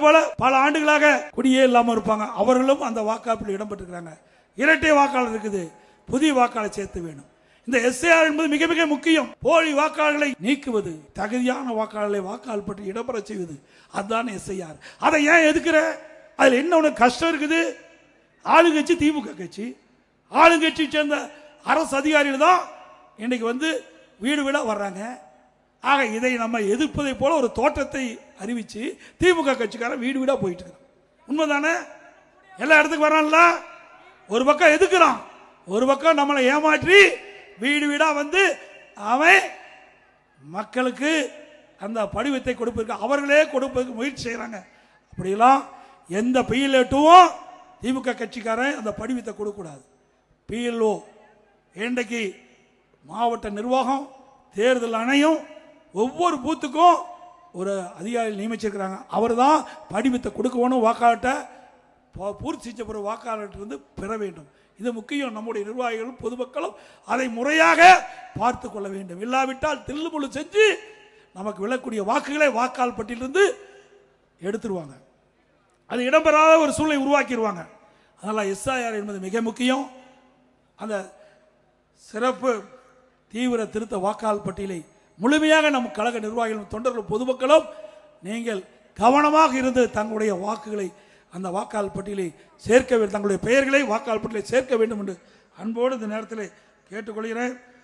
போல பல ஆண்டுகளாக குடியே இல்லாம இருப்பாங்க, அவர்களும் அந்த வாக்காளர்கள் இடம்பெற்றிருக்கிறாங்க. இரட்டை வாக்காளர் இருக்குது, புதிய வாக்காளர் சேர்த்து வேணும். இந்த எஸ்ஐஆர் என்பது மிக மிக முக்கியம். போலி வாக்காளர்களை நீக்குவது, தகுதியான வாக்காளர்களை வாக்காளர் பற்றி இடம்பெற செய்வது, அதுதான் எஸ்ஐஆர். அதை ஏன் எதுக்குற? அதுல என்ன உனக்கு கஷ்டம் இருக்குது? ஆளுங்கட்சி திமுக கட்சி, ஆளுங்கட்சி சேர்ந்த அரசு அதிகாரிகள் தான் இன்னைக்கு வீடு வீடா வர்றாங்க. ஆக இதை நம்ம எதிர்ப்பதை போல ஒரு தோற்றத்தை அறிவிச்சு திமுக கட்சிக்காரன் வீடு வீடா போயிட்டு இருக்கான். உண்மைதானே? எல்லா இடத்துக்கு வரான்ல. ஒரு பக்கம் எதுக்குறான், ஒரு பக்கம் நம்மளை ஏமாற்றி வீடு வீடா அவன் மக்களுக்கு அந்த படிவத்தை கொடுப்பதற்கு அவர்களே கொடுப்பதற்கு முயற்சி செய்யறாங்க. அப்படியெல்லாம் எந்த பிஎல்ஓவும் திமுக கட்சிக்காரன் அந்த படிவத்தை கொடுக்கக்கூடாது. பிஎல்ஓ இன்றைக்கு மாவட்ட நிர்வாகம் தேர்தல் ஆணையம் ஒவ்வொரு பூத்துக்கும் ஒரு அதிகாரி நியமிச்சிருக்கிறாங்க. அவர் தான் படிவத்தை கொடுக்கணும். வாக்காளர்கிட்ட பூர்த்தி செஞ்ச பிறகு வாக்காளர்கிட்ட பெற வேண்டும். இது முக்கியம். நம்முடைய நிர்வாகிகளும் பொதுமக்களும் அதை முறையாக பார்த்து கொள்ள வேண்டும். இல்லாவிட்டால் தில்லுமுள்ளு செஞ்சு நமக்கு விழக்கூடிய வாக்குகளை வாக்காளர் பட்டியலிருந்து எடுத்துருவாங்க. அது இடம்பெறாத ஒரு சூழ்நிலை உருவாக்கிடுவாங்க. அதனால எஸ்ஐஆர் என்பது மிக முக்கியம். அந்த சிறப்பு தீவிர திருத்த வாக்காளர் பட்டியலை முழுமையாக நம் கழக நிர்வாகிகளும் தொண்டர்களும் பொதுமக்களும் நீங்கள் கவனமாக இருந்து தங்களுடைய வாக்குகளை அந்த வாக்காளர் பட்டியலை சேர்க்க வேண்டும், தங்களுடைய பெயர்களை வாக்காளர் பட்டியலை சேர்க்க வேண்டும் என்று அன்போடு இந்த நேரத்தில் கேட்டுக்கொள்கிறேன்.